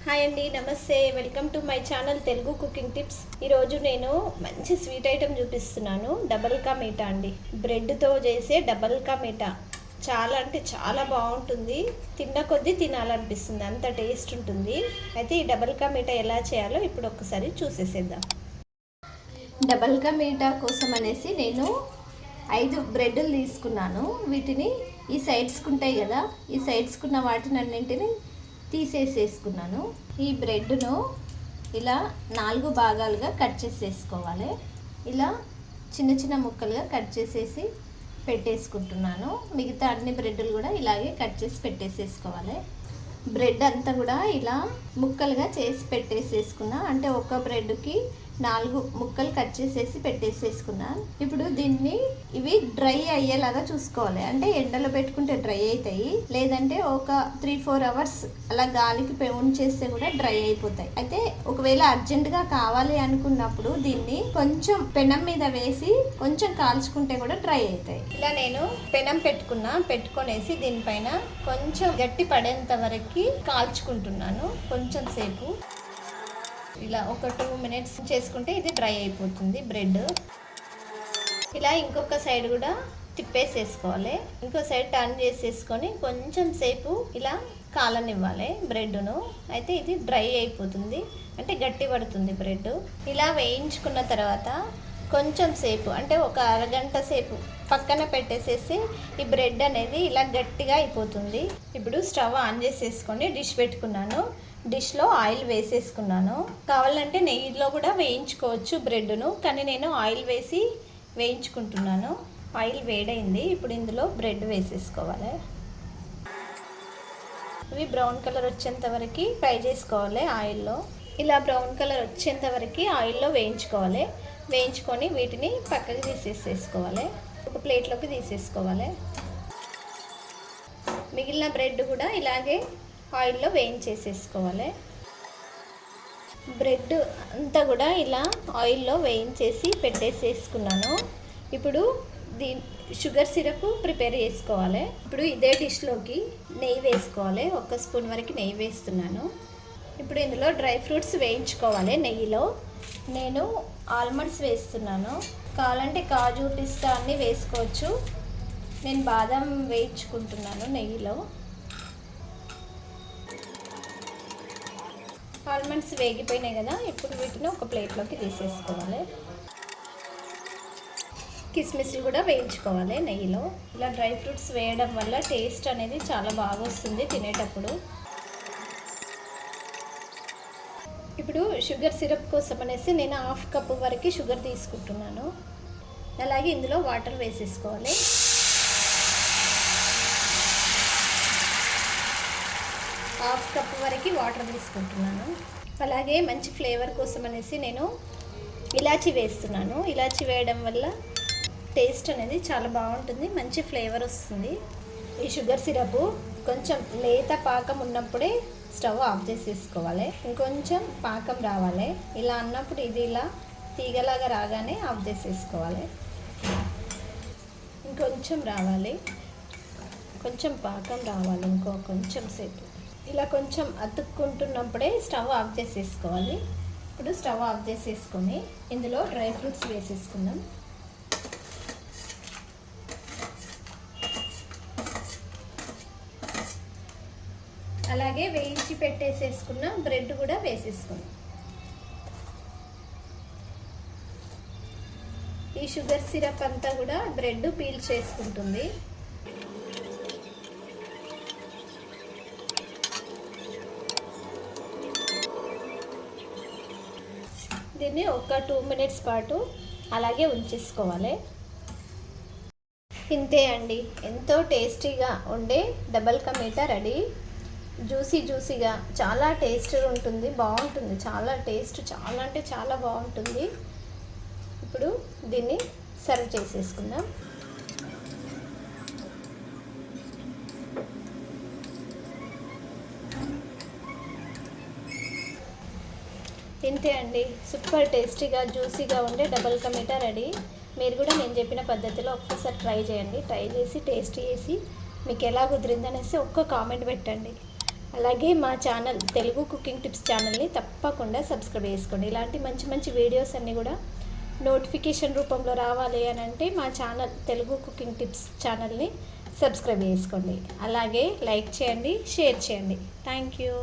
Hi అండి, నమస్తే. Welcome to my channel Telugu cooking tips. ఈరోజు నేను మంచి స్వీట్ ఐటెం చూపిస్తున్నాను. డబల్ కా మీఠా అండి. బ్రెడ్తో చేసే డబల్ కా మీఠా చాలా అంటే చాలా బాగుంటుంది. తిన్న కొద్దీ తినాలనిపిస్తుంది, అంత టేస్ట్ ఉంటుంది. అయితే ఈ డబల్ కా మీఠా ఎలా చేయాలో ఇప్పుడు ఒక్కసారి చూసేసేద్దాం. డబల్ కా మీఠా కోసం అనేసి నేను 5 బ్రెడ్లు తీసుకున్నాను. వీటిని ఈ సైడ్స్కి ఉంటాయి కదా, ఈ సైడ్స్కున్న వాటిని అన్నింటిని తీసేసేసుకున్నాను. ఈ బ్రెడ్ను ఇలా 4 భాగాలుగా కట్ చేసేసుకోవాలి. ఇలా చిన్న చిన్న ముక్కలుగా కట్ చేసేసి పెట్టేసుకుంటున్నాను. మిగతా అన్ని బ్రెడ్లు కూడా ఇలాగే కట్ చేసి పెట్టేసేసుకోవాలి. బ్రెడ్ అంతా కూడా ఇలా ముక్కలుగా చేసి పెట్టేసేసుకున్నా, అంటే ఒక బ్రెడ్కి 4 ముక్కలు కట్ చేసేసి పెట్టేసేసుకున్నాను. ఇప్పుడు దీన్ని ఇవి డ్రై అయ్యేలాగా చూసుకోవాలి. అంటే ఎండలో పెట్టుకుంటే డ్రై అవుతాయి, లేదంటే ఒక 3-4 అవర్స్ అలా గాలికి ఉంచేస్తే కూడా డ్రై అయిపోతాయి. అయితే ఒకవేళ అర్జెంటుగా కావాలి అనుకున్నప్పుడు దీన్ని కొంచెం పెనం మీద వేసి కొంచెం కాల్చుకుంటే కూడా డ్రై అవుతాయి. ఇలా నేను పెనం పెట్టుకొనేసి దీనిపైన కొంచెం గట్టి పడేంత వరకు కాల్చుకుంటున్నాను. కొంచెం సేపు ఇలా ఒక 2 మినిట్స్ చేసుకుంటే ఇది డ్రై అయిపోతుంది బ్రెడ్. ఇలా ఇంకొక సైడ్ కూడా తిప్పేసేసుకోవాలి. ఇంకో సైడ్ టర్న్ చేసేసుకొని కొంచెం సేపు ఇలా కాలనివ్వాలి బ్రెడ్ను. అయితే ఇది డ్రై అయిపోతుంది, అంటే గట్టి పడుతుంది బ్రెడ్. ఇలా వేయించుకున్న తర్వాత కొంచెం సేపు, అంటే ఒక అరగంట సేపు పక్కన పెట్టేసేసి ఈ బ్రెడ్ అనేది ఇలా గట్టిగా అయిపోతుంది. ఇప్పుడు స్టవ్ ఆన్ చేసేసుకొని డిష్ పెట్టుకున్నాను. డిష్లో ఆయిల్ వేసేసుకున్నాను. కావాలంటే నెయ్యిలో కూడా వేయించుకోవచ్చు బ్రెడ్ను, కానీ నేను ఆయిల్ వేసి వేయించుకుంటున్నాను. ఆయిల్ వేడైంది. ఇప్పుడు ఇందులో బ్రెడ్ వేసేసుకోవాలి. ఇవి బ్రౌన్ కలర్ వచ్చేంత వరకు ఫ్రై చేసుకోవాలి ఆయిల్లో. ఇలా బ్రౌన్ కలర్ వచ్చేంత వరకు ఆయిల్లో వేయించుకోవాలి. వేయించుకొని వీటిని పక్కకి తీసేసుకోవాలి. ఒక ప్లేట్లోకి తీసేసుకోవాలి. మిగిలిన బ్రెడ్ కూడా ఇలాగే ఆయిల్లో వేయించేసేసుకోవాలి. బ్రెడ్ అంతా కూడా ఇలా ఆయిల్లో వేయించేసి పెట్టేసేసుకున్నాను. ఇప్పుడు షుగర్ సిరప్ ప్రిపేర్ చేసుకోవాలి. ఇప్పుడు ఇదే డిష్లోకి నెయ్యి వేసుకోవాలి. 1 స్పూన్ వరకు నెయ్యి వేస్తున్నాను. ఇప్పుడు ఇందులో డ్రై ఫ్రూట్స్ వేయించుకోవాలి. నెయ్యిలో నేను ఆల్మండ్స్ వేస్తున్నాను. కావాలంటే కాజు, పిస్తా అన్నీ వేసుకోవచ్చు. నేను బాదం వేయించుకుంటున్నాను నెయ్యిలో. ఆల్మండ్స్ వేగిపోయినాయి కదా, ఇప్పుడు వీటిని ఒక ప్లేట్లోకి తీసేసుకోవాలి. కిస్మిస్లు కూడా వేయించుకోవాలి నెయ్యిలో. ఇలా డ్రై ఫ్రూట్స్ వేయడం వల్ల టేస్ట్ అనేది చాలా బాగా వస్తుంది తినేటప్పుడు. ఇప్పుడు షుగర్ సిరప్ కోసం అనేసి నేను 1/2 కప్పు వరకు షుగర్ తీసుకుంటున్నాను. అలాగే ఇందులో వాటర్ వేసేసుకోవాలి. హాఫ్ కప్ వరకు వాటర్ తీసుకుంటున్నాను. అలాగే మంచి ఫ్లేవర్ కోసం అనేసి నేను ఇలాచీ వేస్తున్నాను. ఇలాచీ వేయడం వల్ల టేస్ట్ అనేది చాలా బాగుంటుంది, మంచి ఫ్లేవర్ వస్తుంది. ఈ షుగర్ సిరప్ కొంచెం లేత పాకం ఉన్నప్పుడే స్టవ్ ఆఫ్ చేసేసుకోవాలి. ఇంకొంచెం పాకం రావాలి. ఇలా అన్నప్పుడు ఇది ఇలా తీగలాగా రాగానే ఆఫ్ చేసేసుకోవాలి. ఇంకొంచెం రావాలి, కొంచెం పాకం రావాలి, కొంచెం సేపు. ఇలా కొంచెం అతుక్కుంటున్నప్పుడే స్టవ్ ఆఫ్ చేసేసుకోవాలి. ఇప్పుడు స్టవ్ ఆఫ్ చేసేసుకొని ఇందులో డ్రై ఫ్రూట్స్ వేసేసుకుందాం. అలాగే వేయించి పెట్టేసేసుకున్న బ్రెడ్ కూడా వేసేసుకుందాం. ఈ షుగర్ సిరప్ అంతా కూడా బ్రెడ్ పీల్ చేసుకుంటుంది. దీన్ని ఒక 2 మినిట్స్ పాటు అలాగే ఉంచేసుకోవాలి. ఇంతే అండి, ఎంతో టేస్టీగా ఉండే డబల్ కా మీఠా రెడీ. జ్యూసీగా చాలా టేస్ట్ ఉంటుంది, బాగుంటుంది. చాలా టేస్ట్, చాలా అంటే చాలా బాగుంటుంది. ఇప్పుడు దీన్ని సర్వ్ చేసేసుకుందాం. ఇంతే అండి, సూపర్ టేస్టీగా జ్యూసీగా ఉండే డబల్ కా మీఠా రెడీ. మీరు కూడా నేను చెప్పిన పద్ధతిలో ఒక్కసారి ట్రై చేయండి. ట్రై చేసి టేస్ట్ చేసి మీకు ఎలా కుదిరిందనేసి ఒక్క కామెంట్ పెట్టండి. అలాగే మా ఛానల్ తెలుగు కుకింగ్ టిప్స్ ఛానల్ని తప్పకుండా సబ్స్క్రైబ్ చేసుకోండి. ఇలాంటి మంచి మంచి వీడియోస్ అన్నీ కూడా నోటిఫికేషన్ రూపంలో రావాలి అని అంటే మా ఛానల్ తెలుగు కుకింగ్ టిప్స్ ఛానల్ని సబ్స్క్రైబ్ చేసుకోండి. అలాగే లైక్ చేయండి, షేర్ చేయండి. Thank you.